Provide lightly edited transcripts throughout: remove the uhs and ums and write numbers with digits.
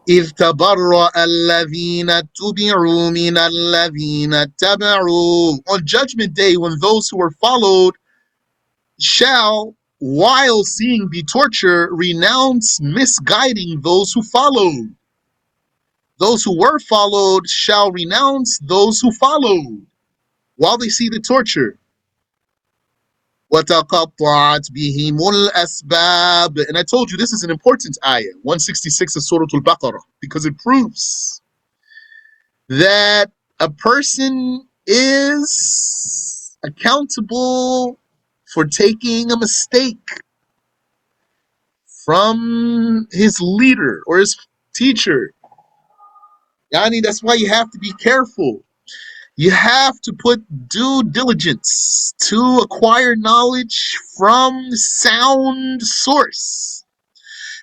إذ تبرأ الذين اتبعوا من الذين اتبعوا. On judgment day, when those who were followed shall, while seeing the torture, renounce misguiding those who followed. Those who were followed shall renounce those who followed while they see the torture. وَتَقَطَّعَتْ بِهِمُ الْأَسْبَابِ. And I told you this is an important ayah, 166 of Surah Al-Baqarah, because it proves that a person is accountable for taking a mistake from his leader or his teacher. Yani, that's why you have to be careful. You have to put due diligence to acquire knowledge from sound source.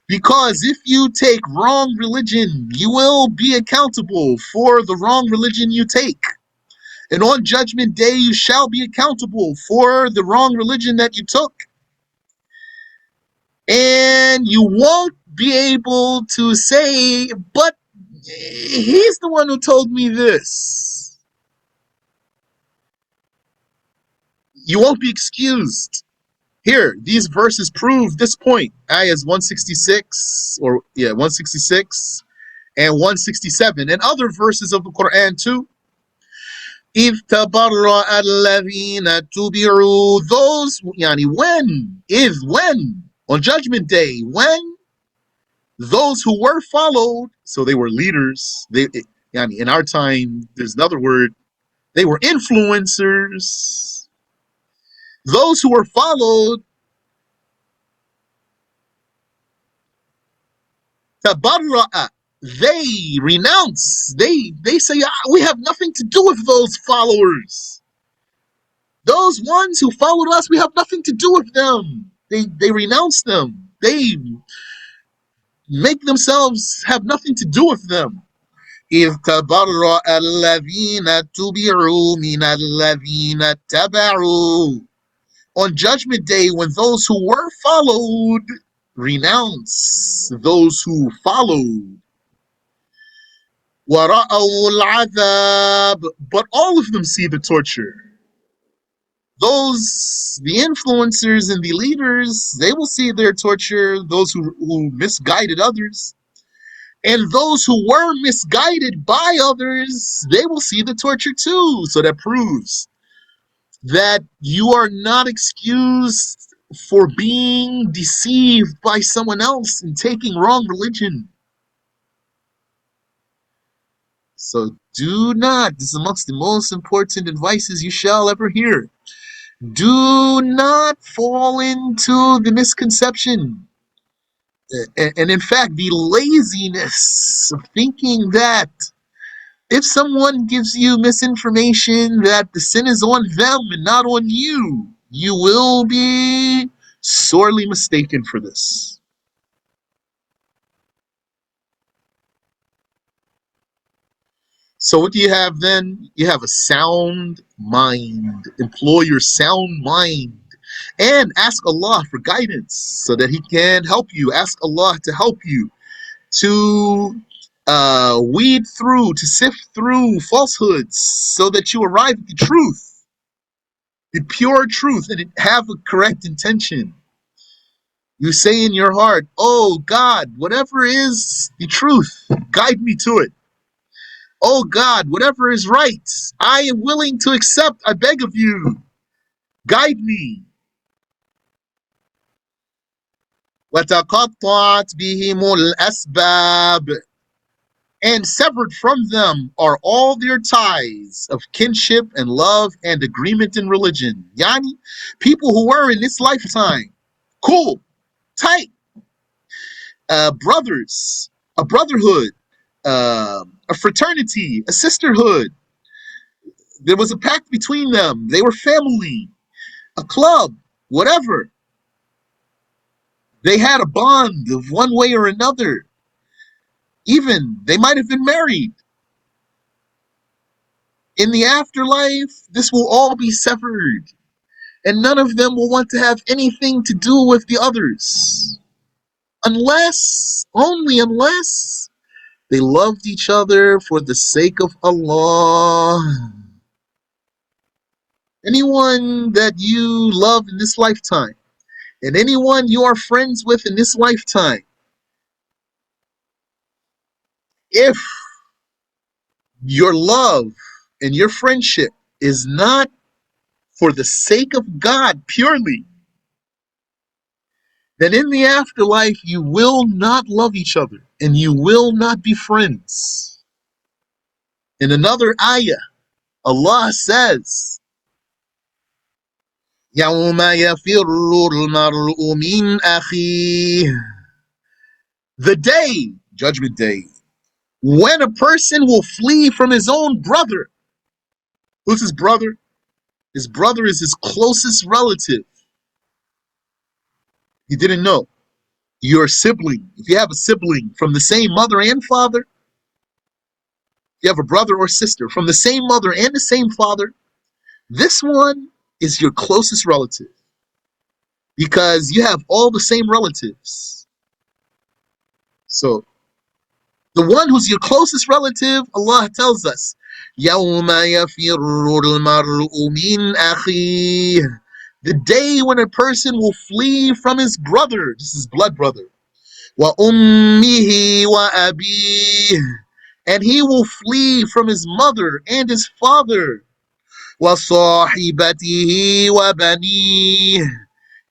Because if you take wrong religion, you will be accountable for the wrong religion you take. And on judgment day, you shall be accountable for the wrong religion that you took. And you won't be able to say, but he's the one who told me this. You won't be excused. Here, these verses prove this point. Ayahs 166, 166 and 167, and other verses of the Quran too. إِذْ تَبَرَّأَ الَّذِينَ تُبِعُوا. Those, when, on judgment day, when those who were followed, so they were leaders, in our time, there's another word, they were influencers. Those who were followed, tabarra'a, they renounce, they say, we have nothing to do with those followers. Those ones who followed us, we have nothing to do with them. They renounce them. They make themselves have nothing to do with them. إِذْ تَبَرَّأَ الَّذِينَ تُبِعُوا مِنَ الَّذِينَ اتَّبَعُوا. On judgment day, when those who were followed renounce those who followed. وَرَأَوُا الْعَذَابِ. But all of them see the torture. Those, the influencers and the leaders, they will see their torture, those who misguided others. And those who were misguided by others, they will see the torture too. So that proves that you are not excused for being deceived by someone else and taking wrong religion. So do not, this is amongst the most important advices you shall ever hear. Do not fall into the misconception and in fact the laziness of thinking that if someone gives you misinformation that the sin is on them and not on you, you will be sorely mistaken for this. So what do you have then? You have a sound mind. Employ your sound mind and ask Allah for guidance so that He can help you. Ask Allah to help you to weed through, to sift through falsehoods so that you arrive at the truth, the pure truth, and have a correct intention. You say in your heart, oh God, whatever is the truth, guide me to it. Oh God, whatever is right, I am willing to accept, I beg of you, guide me. وَتَقَطَّعَتْ بِهِمُ الْأَسْبَابِ. And severed from them are all their ties of kinship and love and agreement in religion. Yani, people who were in this lifetime, cool, tight, brothers, a brotherhood, a fraternity, a sisterhood. There was a pact between them. They were family, a club, whatever. They had a bond of one way or another. Even they might have been married. In the afterlife, this will all be severed, and none of them will want to have anything to do with the others. Only unless They loved each other for the sake of Allah. Anyone that you love in this lifetime, and anyone you are friends with in this lifetime, if your love and your friendship is not for the sake of God purely, then in the afterlife you will not love each other and you will not be friends. In another ayah, Allah says, يَوْمَ يَفِرُّ الْمَرْءُ مِنْ أَخِيهِ. The day, Judgment Day, when a person will flee from his own brother. Who's his brother? His brother is his closest relative. You didn't know. Your sibling, if you have a sibling from the same mother and father, you have a brother or sister from the same mother and the same father, this one is your closest relative because you have all the same relatives. So the one who's your closest relative, Allah tells us, يَوْمَ يَفِرُّ الْمَرْءُ مِنْ أَخِيهِ. The day when a person will flee from his brother, this is blood brother, وَأُمِّهِ وَأَبِيهِ, and he will flee from his mother and his father, وَصَاحِبَتِهِ وَبَنِيهِ,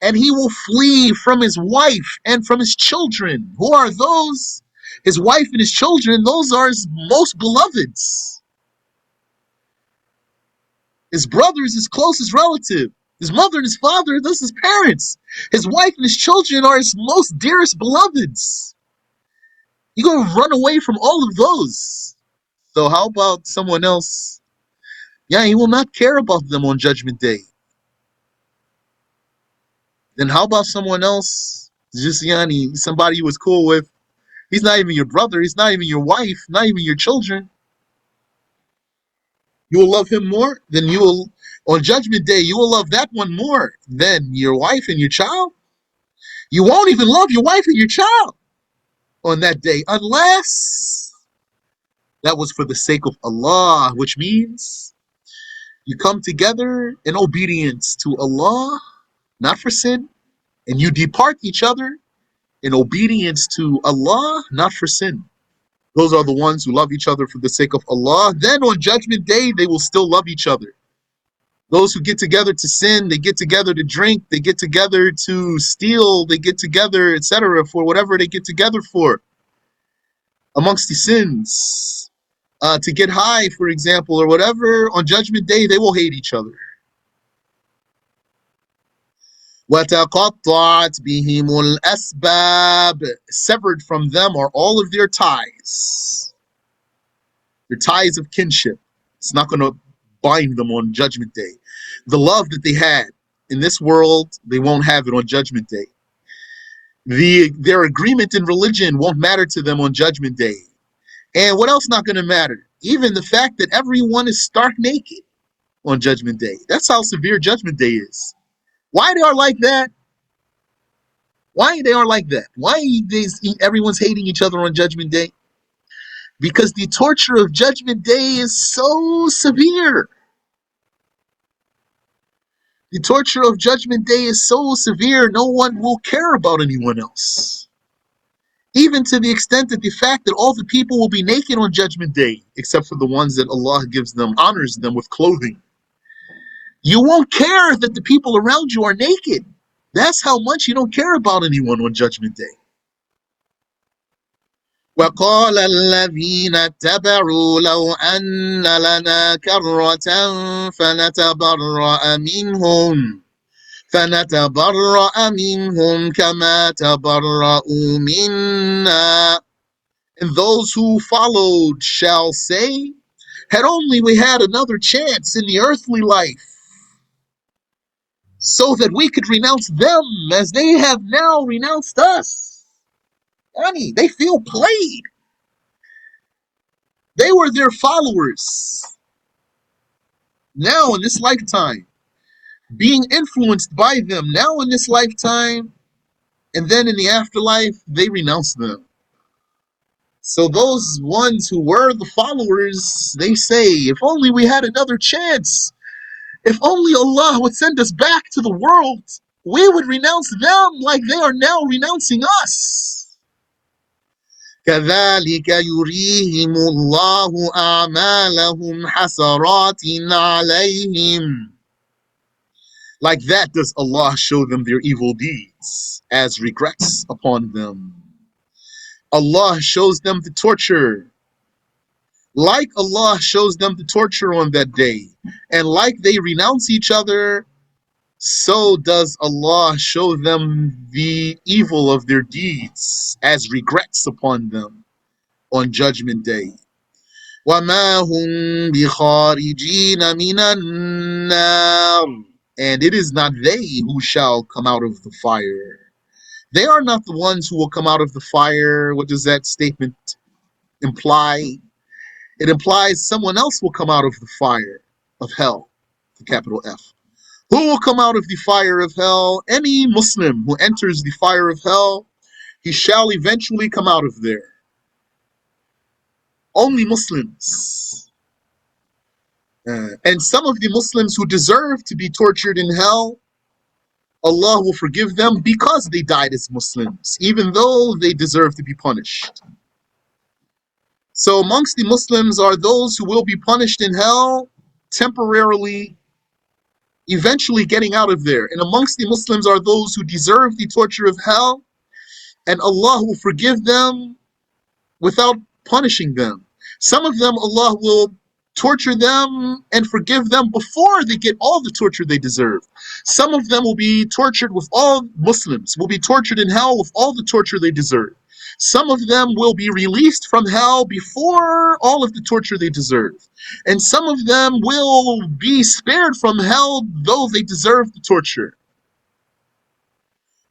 and he will flee from his wife and from his children. Who are those? His wife and his children, those are his most beloveds. His brother is his closest relative. His mother and his father, those are his parents. His wife and his children are his most dearest beloveds. You're going to run away from all of those. So how about someone else? Yeah, he will not care about them on Judgment Day. Then how about someone else? Just somebody you was cool with. He's not even your brother. He's not even your wife. Not even your children. You will love him more than you will on Judgment Day. You will love that one more than your wife and your child. You won't even love your wife and your child on that day unless that was for the sake of Allah, which means you come together in obedience to Allah, not for sin, and you depart each other in obedience to Allah, not for sin. Those are the ones who love each other for the sake of Allah. Then on Judgment Day, they will still love each other. Those who get together to sin, they get together to drink, they get together to steal, they get together, etc., for whatever they get together for amongst the sins. To get high, for example, or whatever, on Judgment Day, they will hate each other. وَتَقَطَّعَتْ بِهِمُ الْأَسْبَابِ. Severed from them are all of their ties. Their ties of kinship. It's not going to bind them on Judgment Day. The love that they had in this world, they won't have it on Judgment Day. Their agreement in religion won't matter to them on Judgment Day. And what else not going to matter? Even the fact that everyone is stark naked on Judgment Day. That's how severe Judgment Day is. Why they are like that? Why they are like that? Why everyone's hating each other on Judgment Day? Because the torture of Judgment Day is so severe. The torture of Judgment Day is so severe, no one will care about anyone else. Even to the extent that the fact that all the people will be naked on Judgment Day, except for the ones that Allah gives them, honors them with clothing. You won't care that the people around you are naked. That's how much you don't care about anyone on Judgment Day. وَقَالَ الَّذِينَ اتَّبَعُوا لَوْ أَنَّ لَنَا كَرَّةً فَنَتَبَرَّأَ مِنْهُمْ كَمَا تَبَرَّؤُوا مِنَّا. And those who followed shall say, had only we had another chance in the earthly life, so that we could renounce them as they have now renounced us. Honey, they feel played. They were their followers. Now in this lifetime, being influenced by them, now in this lifetime, and then in the afterlife, they renounce them. So those ones who were the followers, they say, if only we had another chance, if only Allah would send us back to the world, we would renounce them like they are now renouncing us. كذلك يريهم الله أعمالهم حسرات عليهم. Like that does Allah show them their evil deeds as regrets upon them. Allah shows them the torture. Like Allah shows them the torture on that day. And like they renounce each other, so does Allah show them the evil of their deeds as regrets upon them on Judgment Day. وَمَا هُمْ بِخَارِجِينَ مِنَ النَّارِ. And it is not they who shall come out of the fire. They are not the ones who will come out of the fire. What does that statement imply? It implies someone else will come out of the fire of hell, the capital F. Who will come out of the fire of hell? Any Muslim who enters the fire of hell, he shall eventually come out of there. Only Muslims. And some of the Muslims who deserve to be tortured in hell, Allah will forgive them because they died as Muslims, even though they deserve to be punished. So amongst the Muslims are those who will be punished in hell temporarily, eventually getting out of there. And amongst the Muslims are those who deserve the torture of hell, and Allah will forgive them without punishing them. Some of them, Allah will torture them and forgive them before they get all the torture they deserve. Some of them will be tortured with all Muslims, will be tortured in hell with all the torture they deserve. Some of them will be released from hell before all of the torture they deserve. And some of them will be spared from hell, though they deserve the torture.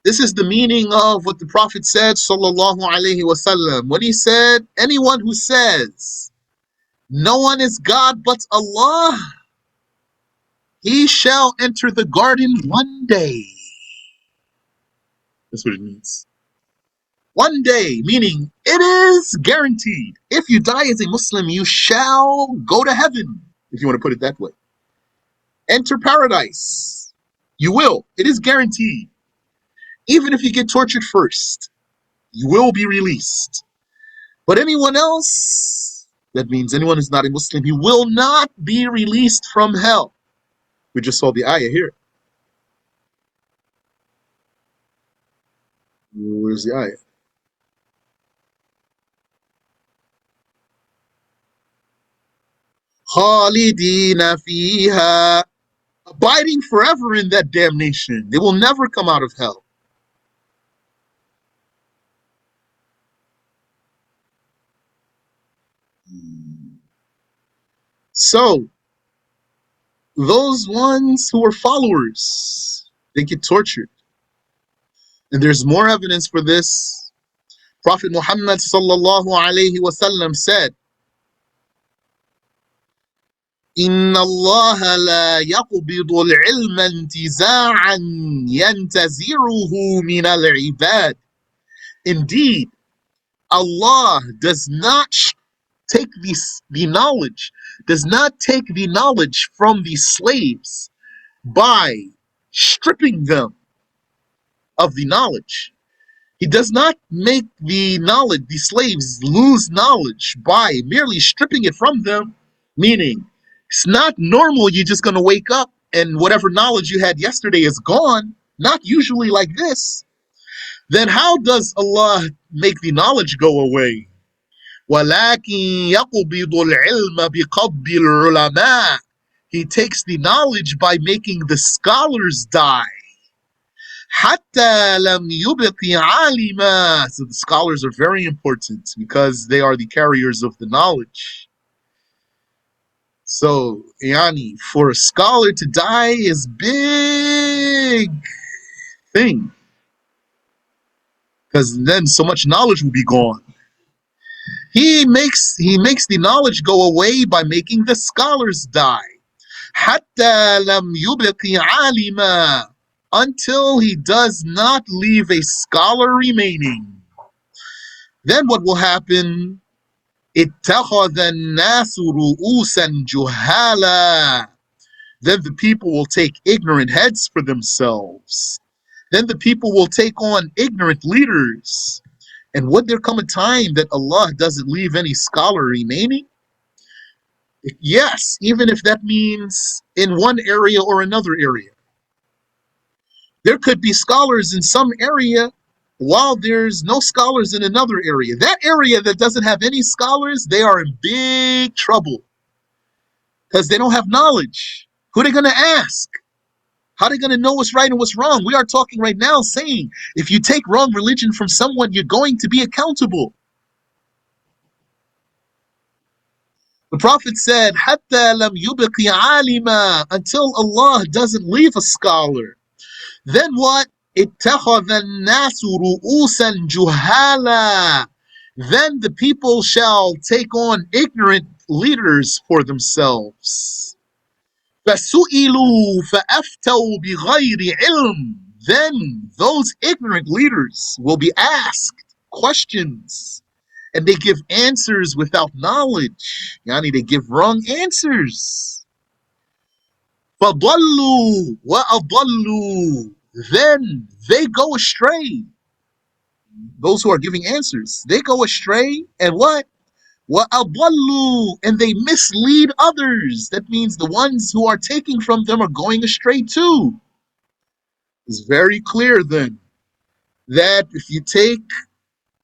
This is the meaning of what the Prophet said, sallallahu alaihi wasallam, when he said, anyone who says, no one is God but Allah, he shall enter the garden one day. That's what it means. One day, meaning it is guaranteed. If you die as a Muslim, you shall go to heaven, if you want to put it that way. Enter paradise. You will. It is guaranteed. Even if you get tortured first, you will be released. But anyone else, that means anyone who's not a Muslim, he will not be released from hell. We just saw the ayah here. Where's the ayah? Khalidina fiha, abiding forever in that damnation. They will never come out of hell. So, those ones who are followers, they get tortured. And there's more evidence for this. Prophet Muhammad sallallahu alayhi wasallam said, إن الله لا يقبض العلم انتزاعا ينتزعه من العباد. Indeed, Allah does not take the knowledge, does not take the knowledge from the slaves by stripping them of the knowledge. He does not make the knowledge, the slaves lose knowledge by merely stripping it from them, meaning it's not normal you're just going to wake up and whatever knowledge you had yesterday is gone, not usually like this. Then how does Allah make the knowledge go away? وَلَكِنْ يَقْبِضُ الْعِلْمَ بِقَبْضِ الْعُلَمَاءِ. He takes the knowledge by making the scholars die. حَتَّى لَمْ يُبْقِ عَالِمًا. So the scholars are very important because they are the carriers of the knowledge. So, yani, for a scholar to die is big thing. Because then so much knowledge will be gone. He makes the knowledge go away by making the scholars die. حَتَّى لَمْ يُبْقِ عَالِمًا. Until he does not leave a scholar remaining. Then what will happen? اتخذ الناس رؤوسا جهالا. Then the people will take ignorant heads for themselves. Then the people will take on ignorant leaders. And would there come a time that Allah doesn't leave any scholar remaining? Yes, even if that means in one area or another area. There could be scholars in some area while there's no scholars in another area. That area that doesn't have any scholars, they are in big trouble because they don't have knowledge. Who are they going to ask? How are they going to know what's right and what's wrong? We are talking right now saying if you take wrong religion from someone, you're going to be accountable. The Prophet said, "Hatta lam yubqi alima," until Allah doesn't leave a scholar. Then what? اتخذ الناس رؤوسا جهالا. Then the people shall take on ignorant leaders for themselves. فسئلوا فأفتوا بغير علم. Then those ignorant leaders will be asked questions and they give answers without knowledge. Yani they give wrong answers. فَضَلُّوا وَأَضَلُّوا. Then they go astray. Those who are giving answers, they go astray, and what? وَأَضَلُّوا. And they mislead others. That means the ones who are taking from them are going astray too. It's very clear then that if you take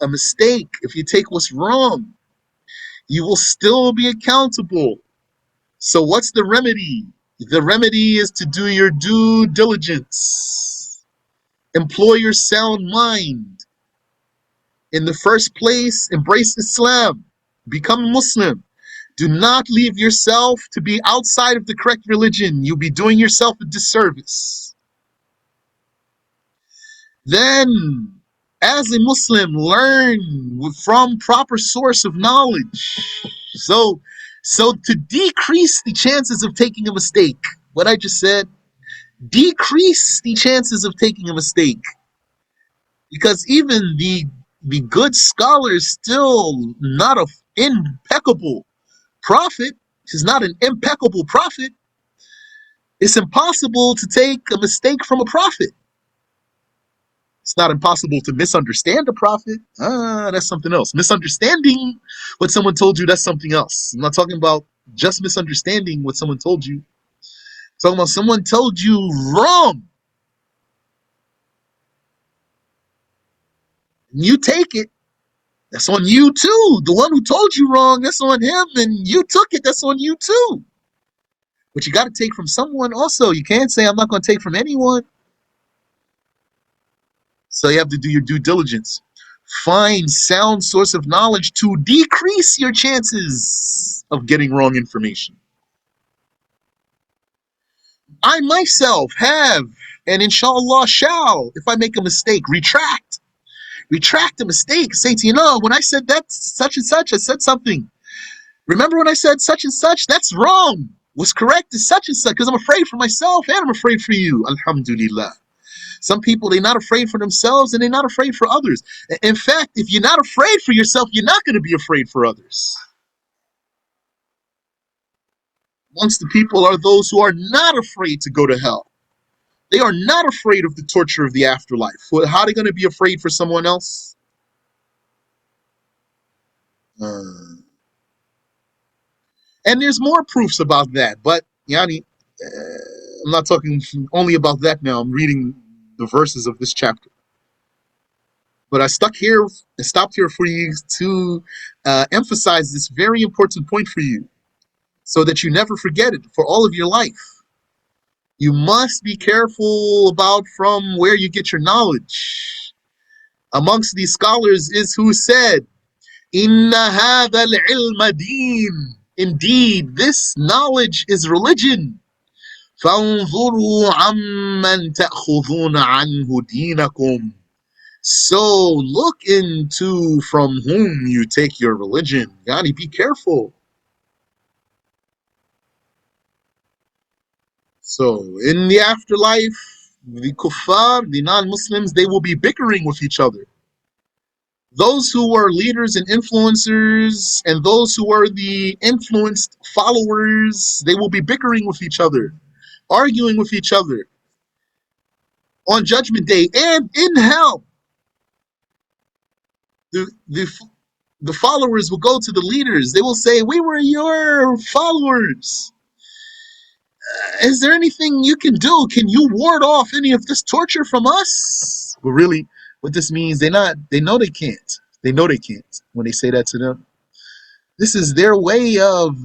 a mistake, if you take what's wrong, you will still be accountable. So what's the remedy? The remedy is to do your due diligence. Employ your sound mind. In the first place, embrace Islam. Become Muslim. Do not leave yourself to be outside of the correct religion. You'll be doing yourself a disservice. Then, as a Muslim, learn from proper source of knowledge. So to decrease the chances of taking a mistake, what I just said, decrease the chances of taking a mistake. Because even the good scholar is still not an impeccable prophet. He's not an impeccable prophet. It's impossible to take a mistake from a prophet. It's not impossible to misunderstand a prophet. That's something else. Misunderstanding what someone told you, that's something else. I'm not talking about just misunderstanding what someone told you. I'm talking about someone told you wrong. And you take it. That's on you too. The one who told you wrong, that's on him. And you took it, that's on you too. But you got to take from someone also. You can't say, I'm not going to take from anyone. So you have to do your due diligence. Find sound source of knowledge to decrease your chances of getting wrong information. I myself have, and inshallah shall, if I make a mistake, retract the mistake. Say to you, no, when I said that such and such, I said something. Remember when I said such and such? That's wrong. What's correct is such and such, because I'm afraid for myself and I'm afraid for you. Alhamdulillah. Some people, they're not afraid for themselves and they're not afraid for others. In fact, if you're not afraid for yourself, you're not going to be afraid for others. Amongst the people are those who are not afraid to go to hell. They are not afraid of the torture of the afterlife. How are they going to be afraid for someone else? And there's more proofs about that, but Yani, I'm not talking only about that now. I'm reading the verses of this chapter. But I stopped here for you to emphasize this very important point for you so that you never forget it for all of your life. You must be careful about from where you get your knowledge. Amongst these scholars is who said, Inna hadha al-ilma deen. Indeed, this knowledge is religion. فَانظُرُوا عَمَّنْ تَأْخُذُونَ عَنْهُ دِينَكُمْ. So look into from whom you take your religion. Yani, be careful. So in the afterlife, the kuffar, the non-Muslims, they will be bickering with each other. those who are leaders and influencers and those who are the influenced followers, they will be bickering with each other, arguing with each other on Judgment Day and in hell. The, the, the followers will go to the leaders. They will say, "We were your followers. Is there anything you can do? Can you ward off any of this torture from us?" But really, what this means, they know they can't. They know they can't when they say that to them. This is their way of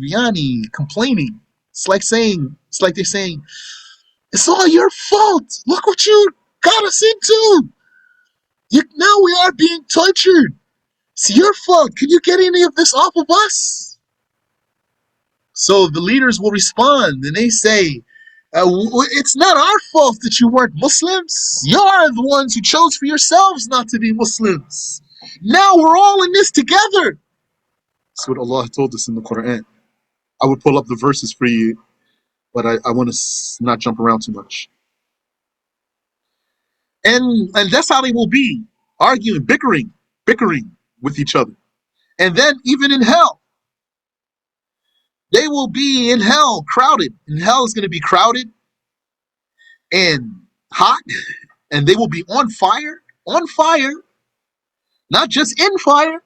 complaining. It's like they're saying, "It's all your fault. Look what you got us into. Now we are being tortured. It's your fault. Can you get any of this off of us?" So the leaders will respond and they say, "It's not our fault that you weren't Muslims. You're the ones who chose for yourselves not to be Muslims. Now we're all in this together." That's what Allah told us in the Quran. I would pull up the verses for you, but I want to not jump around too much. And that's how they will be, arguing, bickering with each other. And then even in hell, they will be in hell crowded. And hell is going to be crowded and hot, and they will be on fire, not just in fire,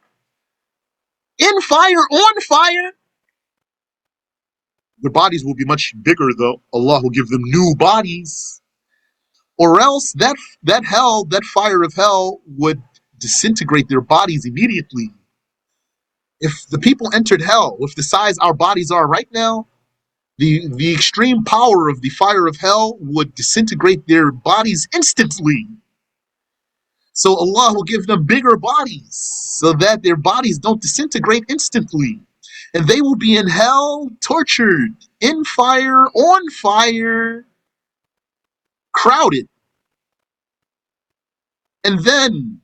on fire. Their bodies will be much bigger though. Allah will give them new bodies. Or else that hell, that fire of hell would disintegrate their bodies immediately. If the people entered hell with the size our bodies are right now, the extreme power of the fire of hell would disintegrate their bodies instantly. So Allah will give them bigger bodies so that their bodies don't disintegrate instantly. And they will be in hell, tortured, in fire, on fire, crowded. And then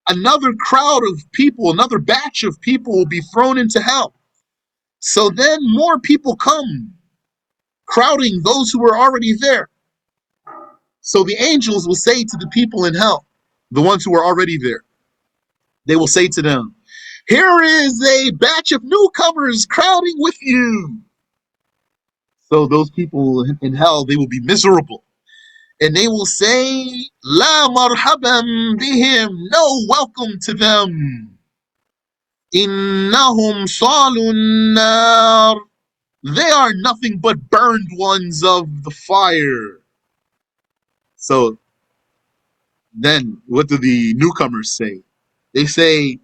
another crowd of people, another batch of people will be thrown into hell. So then more people come, crowding those who were already there. So the angels will say to the people in hell, the ones who are already there, they will say to them, "Here is a batch of newcomers crowding with you." So those people in hell, they will be miserable. And they will say, "La marhaban bihim," no welcome to them. "Innahum salun nar," they are nothing but burned ones of the fire. So then what do the newcomers say? They say,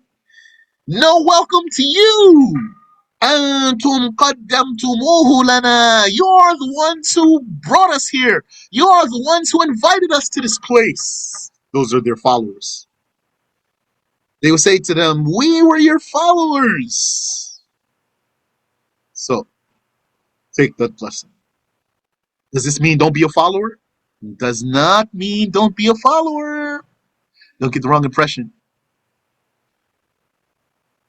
"No welcome to you. Antum qaddamtumuhu lana." You're the ones who brought us here. You're the ones who invited us to this place. Those are their followers. They will say to them, "We were your followers." So take that lesson. Does this mean don't be a follower? It does not mean don't be a follower. Don't get the wrong impression.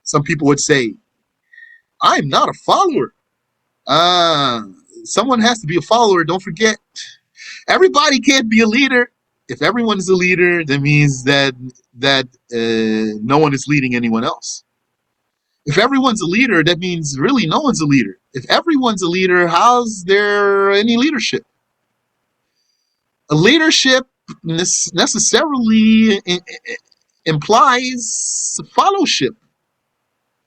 Some people would say, "I'm not a follower." Someone has to be a follower. Don't forget, everybody can't be a leader. If everyone is a leader, that means that no one is leading anyone else. If everyone's a leader, that means really no one's a leader. If everyone's a leader, how's there any leadership? A leadership necessarily implies fellowship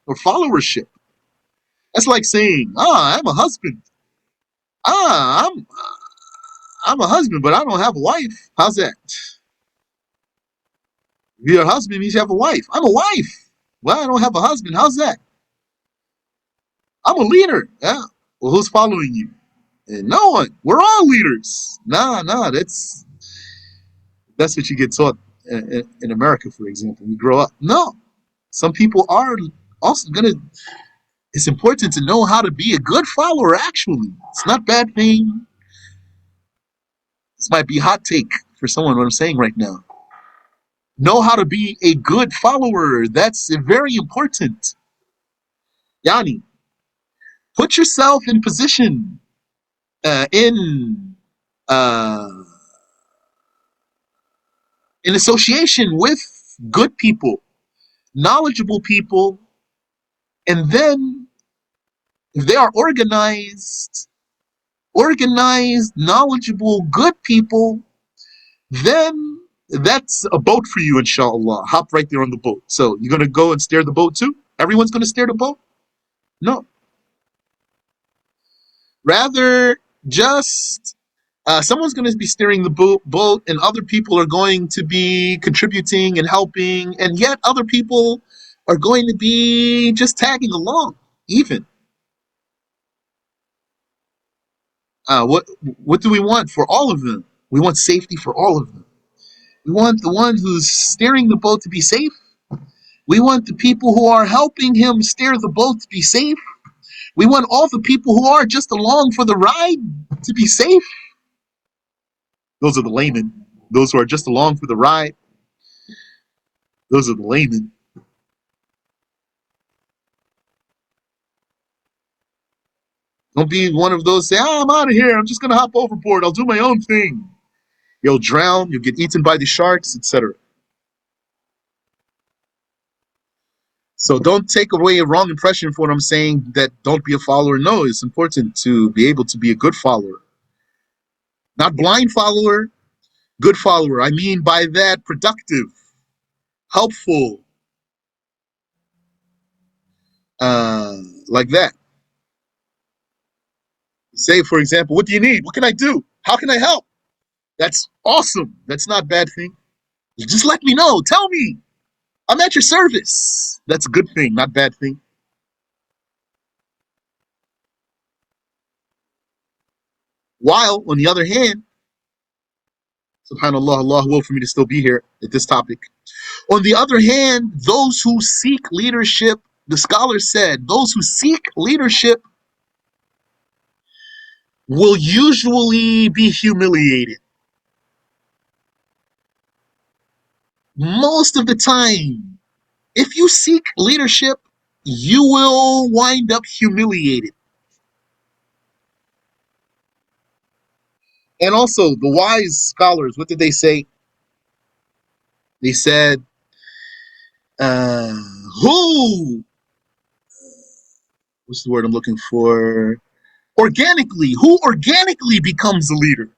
or followership. That's like saying, "I'm a husband. Ah, I'm a husband, but I don't have a wife." How's that? If you're a husband, means you have a wife. "I'm a wife. Well, I don't have a husband." How's that? "I'm a leader." Yeah. Well, who's following you? No one. We're all leaders. Nah, that's what you get taught in America, for example. You grow up. No. Some people are also gonna. It's important to know how to be a good follower, actually. It's not a bad thing. This might be a hot take for someone, what I'm saying right now. Know how to be a good follower. That's very important. Yani, put yourself in position, uh, in association with good people, knowledgeable people, and then if they are organized, knowledgeable, good people, then that's a boat for you, inshallah. Hop right there on the boat. So you're going to go and steer the boat too? Everyone's going to steer the boat? No. Rather, just someone's going to be steering the boat, and other people are going to be contributing and helping, and yet other people are going to be just tagging along, even. What do we want for all of them? We want safety for all of them. We want the one who's steering the boat to be safe. We want the people who are helping him steer the boat to be safe. We want all the people who are just along for the ride to be safe. Those are the laymen. Those who are just along for the ride. Those are the laymen. Don't be one of those say, I'm out of here. I'm just going to hop overboard. I'll do my own thing. You'll drown. You'll get eaten by the sharks, etc. So don't take away a wrong impression for what I'm saying that don't be a follower. No, it's important to be able to be a good follower. Not blind follower, good follower. I mean by that productive, helpful, like that. Say, for example, what do you need? What can I do? How can I help? That's awesome. That's not a bad thing. Just let me know. Tell me. I'm at your service. That's a good thing, not a bad thing. While, on the other hand, subhanAllah, Allah will for me to still be here at this topic. On the other hand, those who seek leadership, the scholar said, those who seek leadership will usually be humiliated. Most of the time, if you seek leadership, you will wind up humiliated. And also, the wise scholars, what did they say? They said, who, what's the word I'm looking for? Who organically becomes a leader?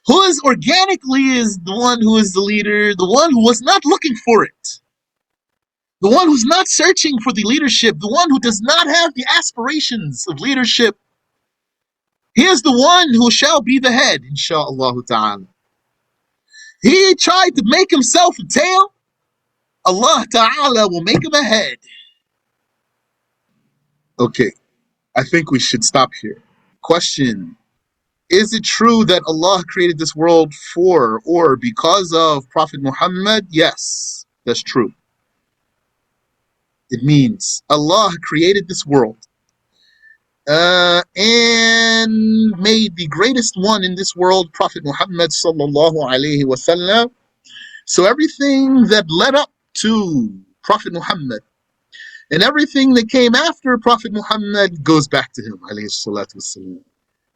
Who is organically is the one who is the leader, the one who was not looking for it. The one who's not searching for the leadership, the one who does not have the aspirations of leadership. He is the one who shall be the head, insha'Allah ta'ala. He tried to make himself a tail, Allah ta'ala will make him a head. Okay, I think we should stop here. Question. Is it true that Allah created this world for or because of Prophet Muhammad? Yes, that's true. It means Allah created this world and made the greatest one in this world, Prophet Muhammad sallallahu alaihi wasallam. So everything that led up to Prophet Muhammad and everything that came after Prophet Muhammad goes back to him, alayhi salatu wasallam.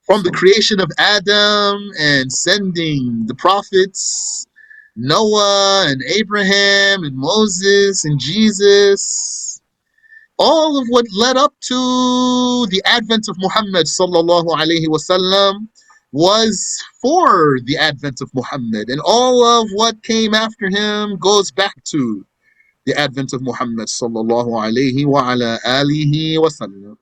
From the creation of Adam and sending the prophets, Noah and Abraham and Moses and Jesus, all of what led up to the advent of Muhammad sallallahu alaihi wasallam was for the advent of Muhammad, and all of what came after him goes back to the advent of Muhammad sallallahu alaihi wa ala alihi wasallam.